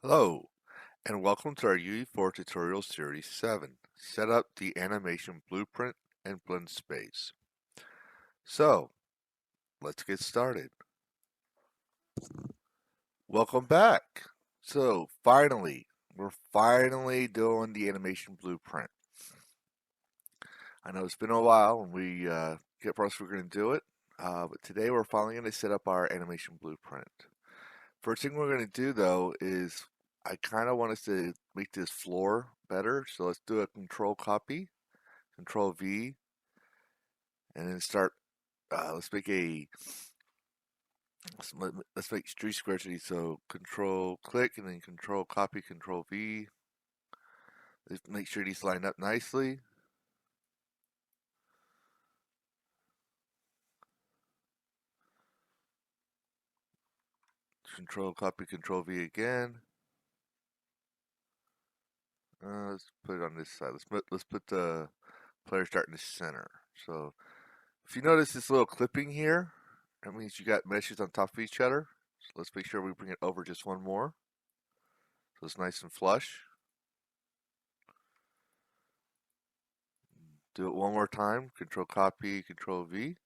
Hello, and welcome to our UE4 Tutorial Series 7, Set Up the Animation Blueprint and Blendspace. So, let's get started. Welcome back. So, we're finally doing the animation blueprint. I know it's been a while and we get promised we're going to do it, but today we're finally going to set up our animation blueprint. First thing we're going to do though is I kind of want us to make this floor better, so let's do a control copy, control V, and then start. Let's make a let's make three squares of these. So control click and then control copy, control V. Let's make sure these line up nicely. Control copy, control V again. Let's put it on this side. Let's put the player start in the center. So if you notice this little clipping here, that means you got meshes on top of each other. So let's make sure we bring it over just one more, so it's nice and flush. Do it one more time. Control copy, control V.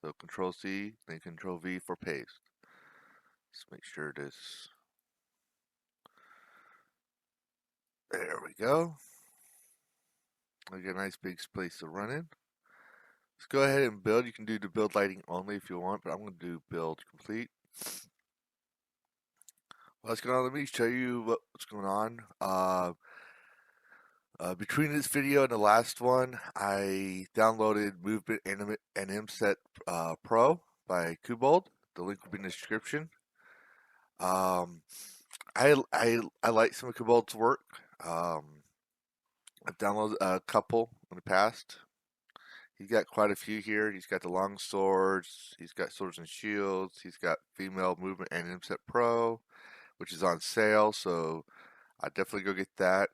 So control C, then control V for paste. Let's make sure this. There we go. I got a nice big space to run in. Let's go ahead and build. You can do the build lighting only if you want, but I'm going to do build complete. What's going on? Let me show you what's going on. Between this video and the last one, I downloaded Movement and MSet Pro by Kubold. The link will be in the description. I like some of Kubold's work. I've downloaded a couple in the past. He's got quite a few here. He's got the long swords. He's got swords and shields. He's got female movement and MSet Pro, which is on sale. So I definitely go get that.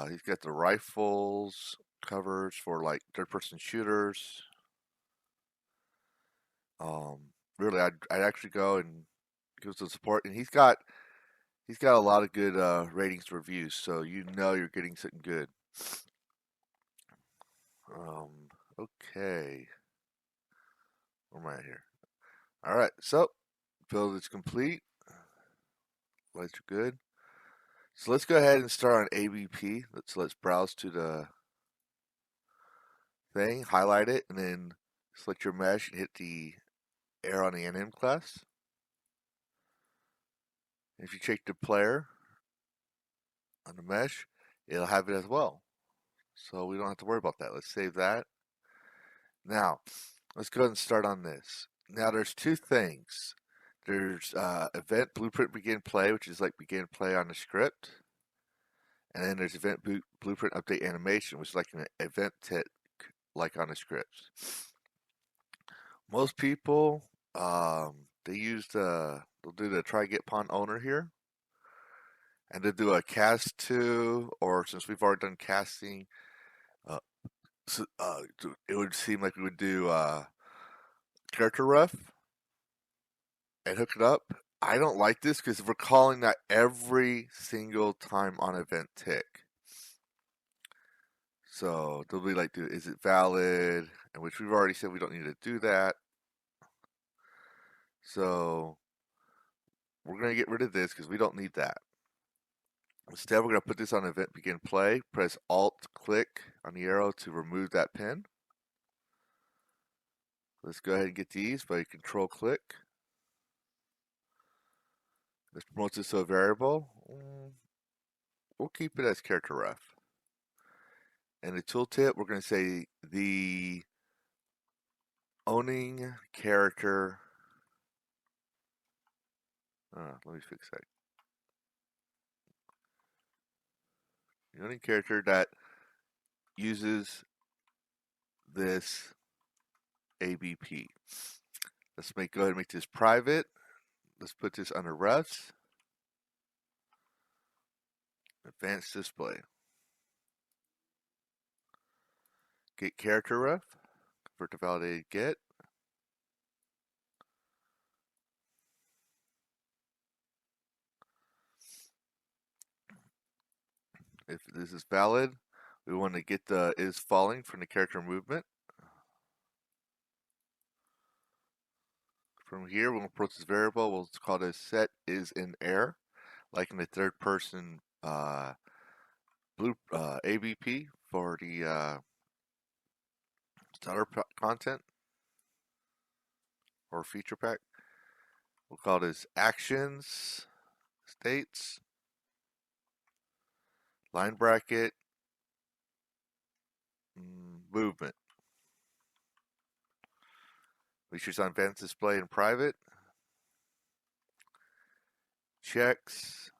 He's got the rifles covers for like third-person shooters. Really, I'd actually go and give some support. And he's got a lot of good ratings reviews, so you know you're getting something good. Okay, where am I at here? All right, so build is complete. Lights are good. So let's go ahead and start on ABP. Let's browse to the thing, highlight it, and then select your mesh and hit the arrow on the NM class. If you check the player on the mesh, it'll have it as well. So we don't have to worry about that. Let's save that. Now, let's go ahead and start on this. Now there's two things. There's event blueprint begin play, which is like begin play on the script. And then there's event blueprint update animation, which is like an event tick like on the scripts. Most people, they use they'll do the try get pawn owner here. And they'll do a cast to, or since we've already done casting, uh, it would seem like we would do character ref and hook it up. I don't like this because we're calling that every single time on event tick. So they'll be like, is it valid? And which we've already said we don't need to do that. So we're going to get rid of this because we don't need that. Instead, we're going to put this on event begin play. Press Alt click on the arrow to remove that pin. Let's go ahead and get these by control click. Let's promote this to a variable. We'll keep it as character ref. And the tooltip, we're going to say the owning character. Let me fix that. The owning character that uses this ABP. Let's go ahead and make this private. Let's put this under refs. Advanced display. Get character ref. Convert to validated get. If this is valid, we want to get the is falling from the character movement. From here, we'll approach this variable. We'll call this set is in air, like in the third person blue ABP for the starter content or feature pack. We'll call this actions states line bracket movement. Make sure it's on advanced display and private. Checks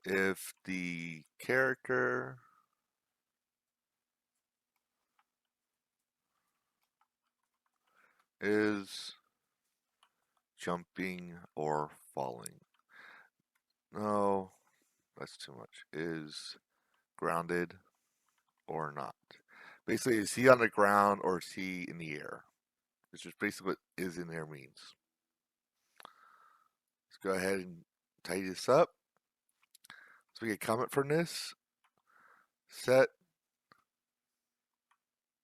if the character is jumping or falling. No, that's too much. Is grounded or not. Basically, is he on the ground or is he in the air? Which is basically what is in there means. Let's go ahead and tidy this up. So we get a comment from this. Set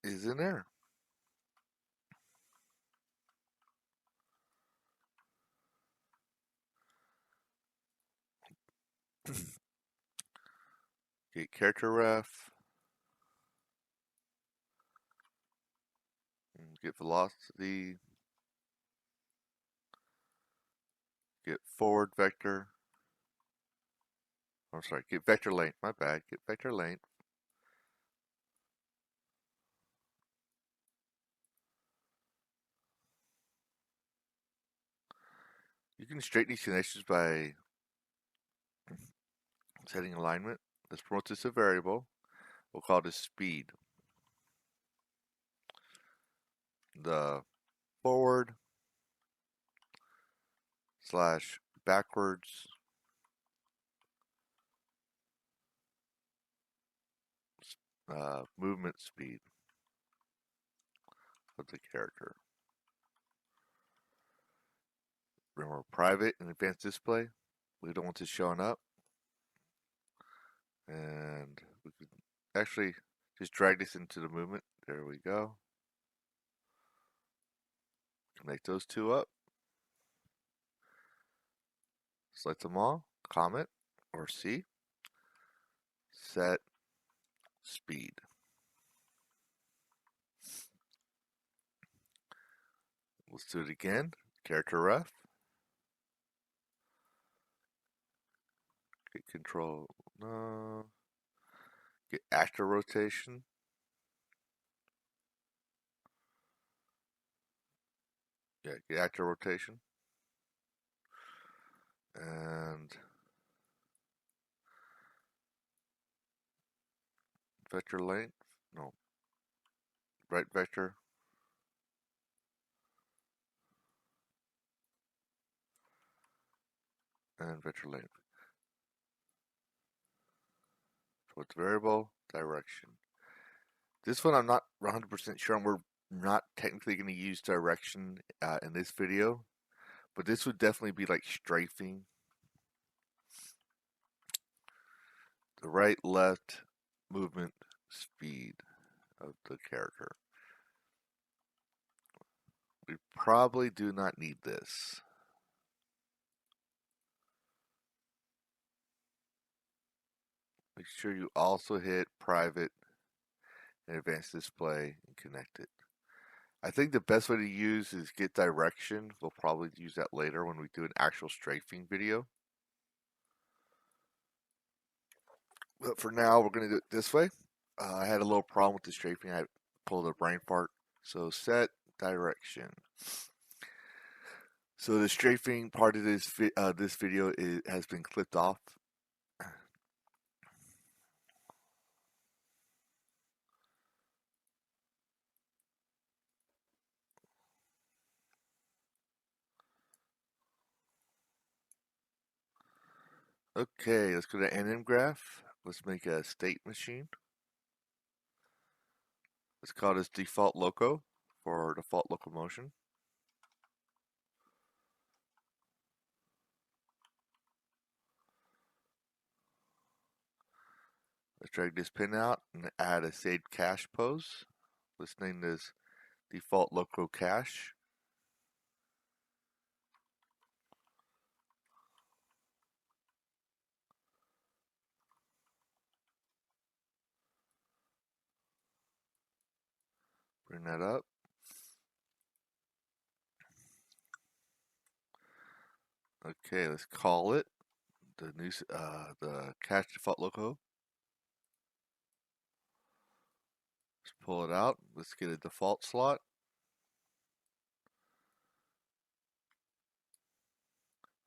is in there. Get character ref. Get velocity. Get forward vector. I'm sorry, get vector length. My bad. Get vector length. You can straighten these connections by setting alignment. Let's promote this a variable. We'll call this speed. The forward slash backwards movement speed of the character. Remember, private and advanced display. We don't want this showing up. And we could actually just drag this into the movement. There we go. Connect those two up. Select them all. Comment or C. Set speed. Let's do it again. Character ref. Get control. No. Get actor rotation. Yeah, get actor rotation. And vector length. No. Right vector. And vector length. Towards variable direction. This one I'm not 100% sure, and we're not technically going to use direction in this video, but this would definitely be like strafing. The right left movement speed of the character. We probably do not need this. Make sure you also hit private and advanced display and connect it. I think the best way to use is get direction. We'll probably use that later when we do an actual strafing video. But for now, we're going to do it this way. I had a little problem with the strafing. I pulled a brain fart. So set direction. So the strafing part of this video has been clipped off. Okay, let's go to NM graph. Let's make a state machine. Let's call this default loco for default locomotion. drag this pin out and add a saved cache pose. Let's name this default local cache. Bring that up. Okay, let's call it the cache default local. Let's pull it out. Let's get a default slot.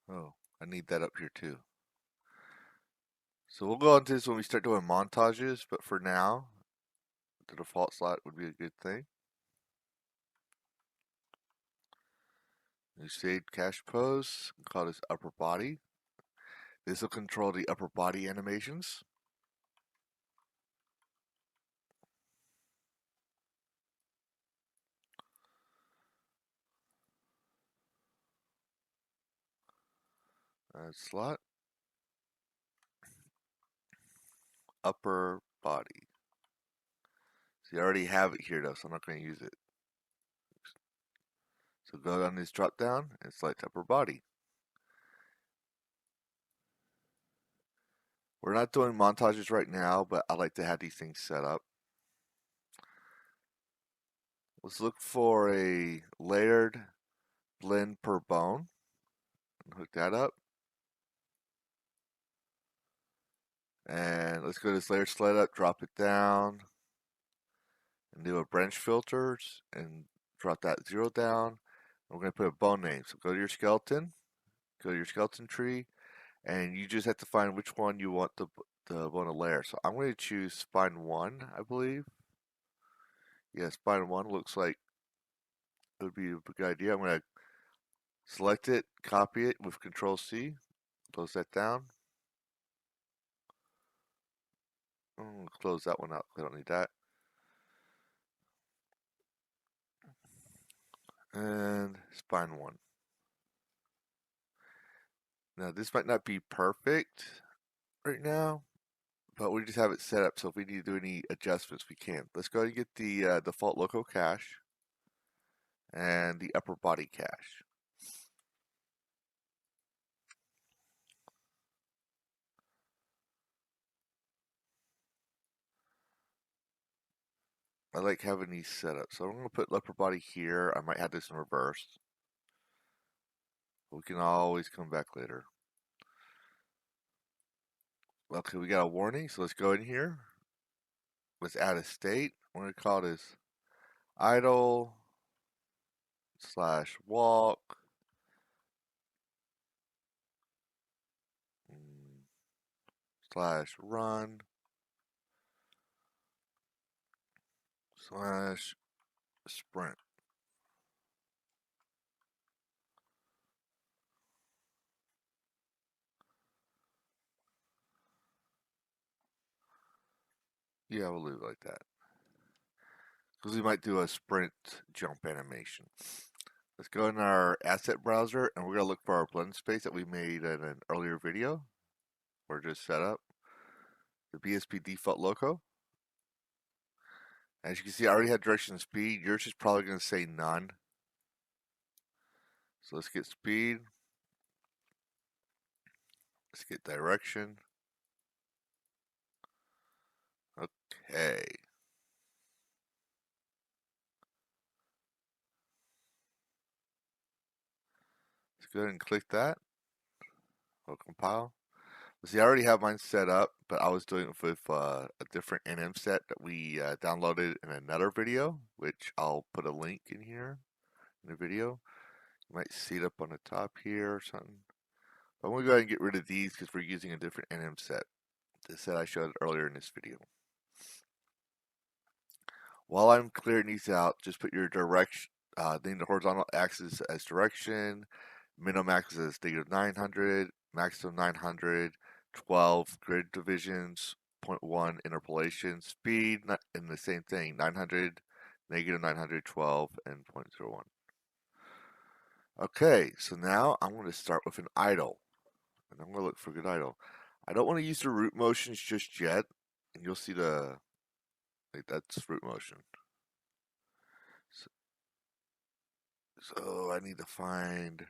Oh, I need that up here too. So we'll go into this when we start doing montages, but for now, the default slot would be a good thing. New saved cache pose, call this upper body. This will control the upper body animations. Slot. Upper body. See, I already have it here though, so I'm not going to use it. So go on this drop down and select upper body. We're not doing montages right now, but I like to have these things set up. Let's look for a layered blend per bone and hook that up. And let's go to this layer slide up, drop it down, and do a branch filters and drop that 0 down. We're going to put a bone name. So go to your skeleton, go to your skeleton tree, and you just have to find which one you want the bone to layer. So I'm going to choose spine 1, I believe. Yeah, spine 1 looks like it would be a good idea. I'm going to select it, copy it with Control C, close that down. Close that one out. I don't need that. And spine 1. Now this might not be perfect right now, but we just have it set up so if we need to do any adjustments we can. Let's go ahead and get the default local cache and the upper body cache. I like having these set up. So I'm going to put upper body here. I might have this in reverse. We can always come back later. Okay, we got a warning, so let's go in here. Let's add a state. I'm going to call this idle / walk / run / sprint. Yeah, we'll leave it like that. Because we might do a sprint jump animation. Let's go in our asset browser and we're going to look for our Blendspace that we made in an earlier video. We're just set up. The BSP default loco. As you can see, I already had direction and speed. Yours is probably going to say none. So let's get speed. Let's get direction. Okay. Let's go ahead and click that. We'll compile. See, I already have mine set up, but I was doing it with a different NM set that we downloaded in another video, which I'll put a link in here in the video. You might see it up on the top here or something. But I'm going to go ahead and get rid of these because we're using a different NM set. The set I showed earlier in this video. While I'm clearing these out, just put your direction, name the horizontal axis as direction, minimum axis as -900, maximum 900, 12 grid divisions, 0.1 interpolation, speed, and the same thing, 900, -900, 12, and 0.01. Okay, so now I'm going to start with an idle, and I'm going to look for a good idle. I don't want to use the root motions just yet. and you'll see the, like, that's root motion. So I need to find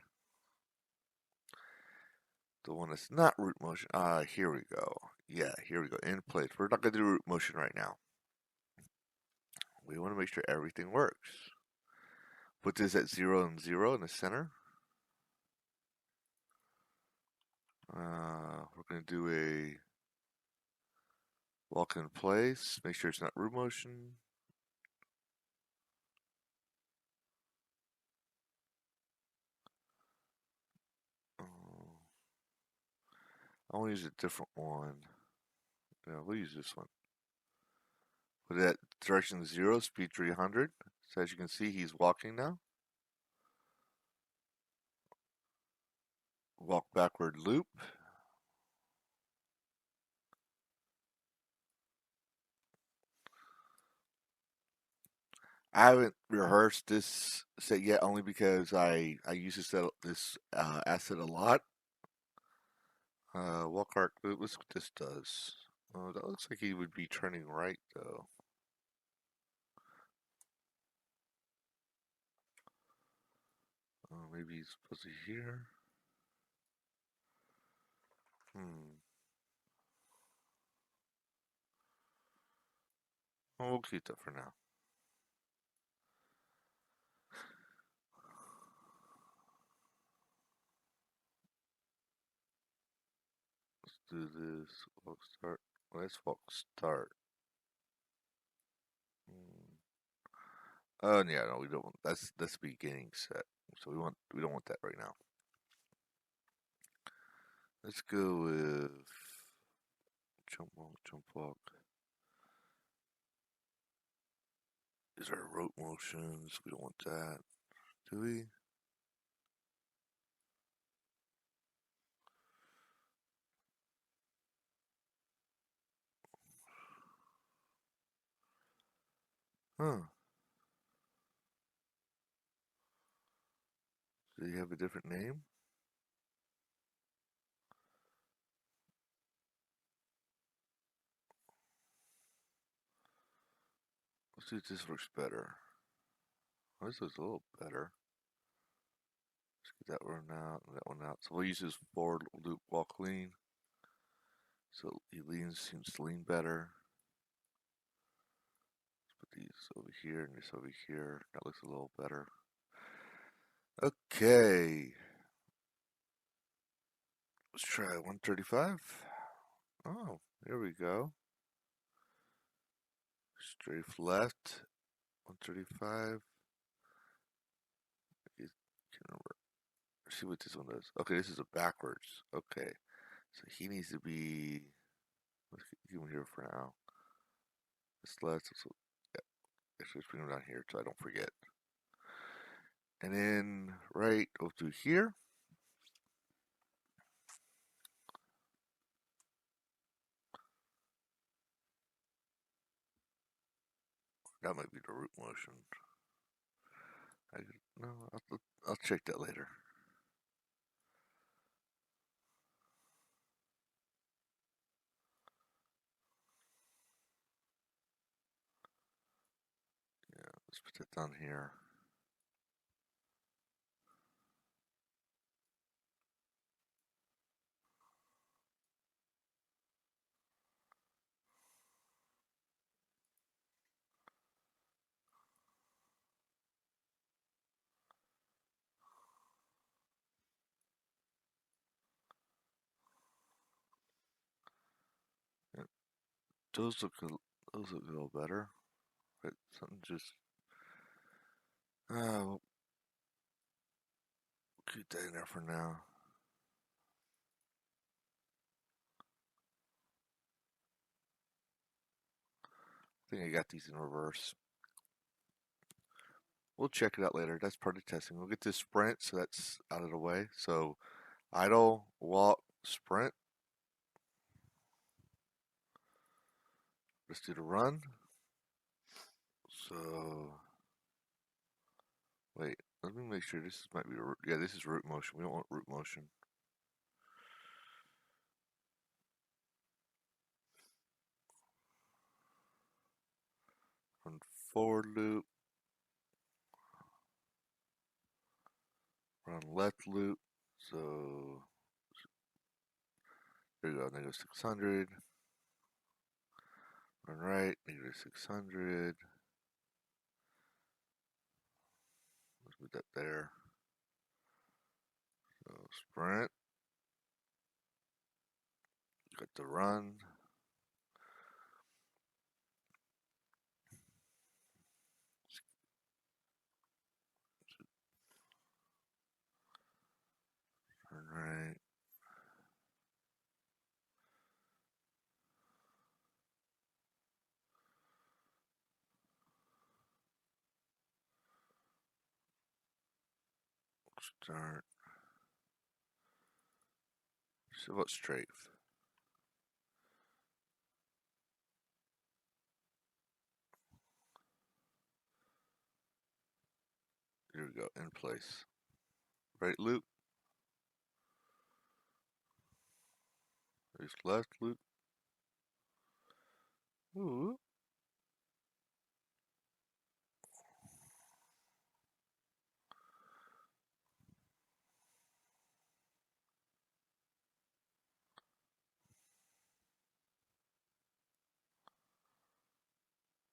the one that's not root motion. Here we go. Yeah, here we go. In place. We're not going to do root motion right now. We want to make sure everything works. Put this at 0 and 0 in the center. We're going to do a walk in place. Make sure it's not root motion. I want to use a different one. Yeah, we'll use this one. Put it at direction 0, speed 300. So as you can see, he's walking now. Walk backward loop. I haven't rehearsed this set yet, only because I use this asset a lot. Walk arc. Let's see what this does. Oh, that looks like he would be turning right though. Maybe he's supposed to here. We'll keep that for now. Let's do this. Walk start. Let's walk start. Oh yeah, no, we don't. That's the beginning set. So we don't want that right now. Let's go with jump walk, jump walk. These are rote motions. We don't want that, do we? Huh. Do you have a different name? Let's see if this works better. Oh, this looks a little better. Let's get that one out and that one out. So we'll use this forward loop walk lean. So he seems to lean better. Let's put these over here and this over here. That looks a little better. Okay. Let's try 135. Oh, there we go. Strafe left. 135. See what this one does. Okay, this is a backwards. Okay. So he needs to be. Let's keep him here for now. This left. Yeah. Actually, let's bring him down here so I don't forget. And then right over to here. That might be the root motion. No, I'll check that later. Yeah, let's put that down here. Yeah, those look a little better. But something just. We'll keep that in there for now. I think I got these in reverse. We'll check it out later. That's part of testing. We'll get this sprint, so that's out of the way. So idle, walk, sprint. Let's do the run. So wait, let me make sure this might be yeah, this is root motion. We don't want root motion. forward loop, run left loop. So there you go, -600. Run right, -600. Let's put that there. So sprint. Got the run. Turn right. Start. So what strafe? Here we go, in place. Right loop. There's left loop. Ooh.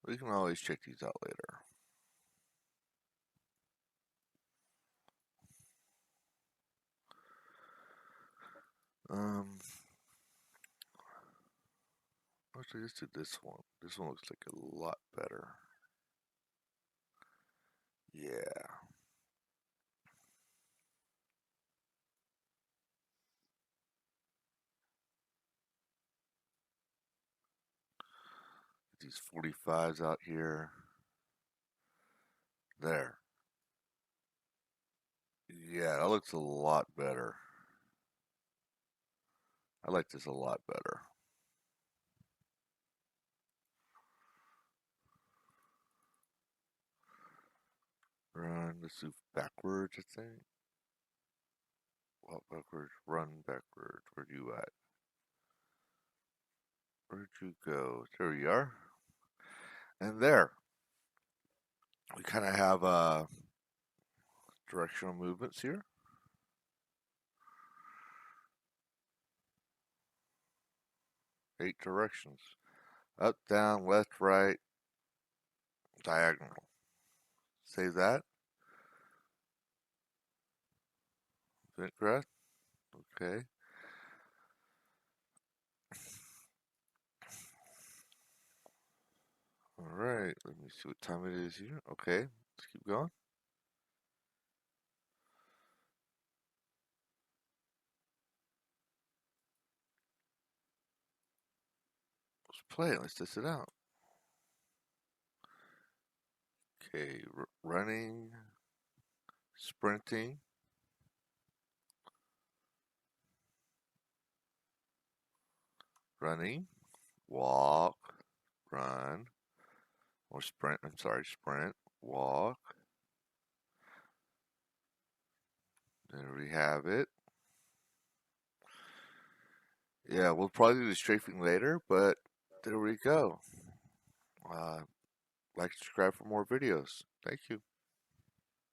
We can always check these out later. Actually, let's do this one. This one looks like a lot better. Yeah. Get these 45s out here. There. Yeah, that looks a lot better. I like this a lot better. Run, let's do backwards, I think. Walk backwards, run backwards. Where you at? Where'd you go? There you are. And there. We kind of have directional movements here. Eight directions. Up, down, left, right, diagonal. Save that. Vintgraph. Okay. Alright, let me see what time it is here. Okay, let's keep going. Let's play it. Let's test it out. Okay, running, sprinting, running, walk, run, or sprint. I'm sorry, sprint, walk. There we have it. Yeah, we'll probably do the strafing later, but there we go. Like, subscribe for more videos. Thank you.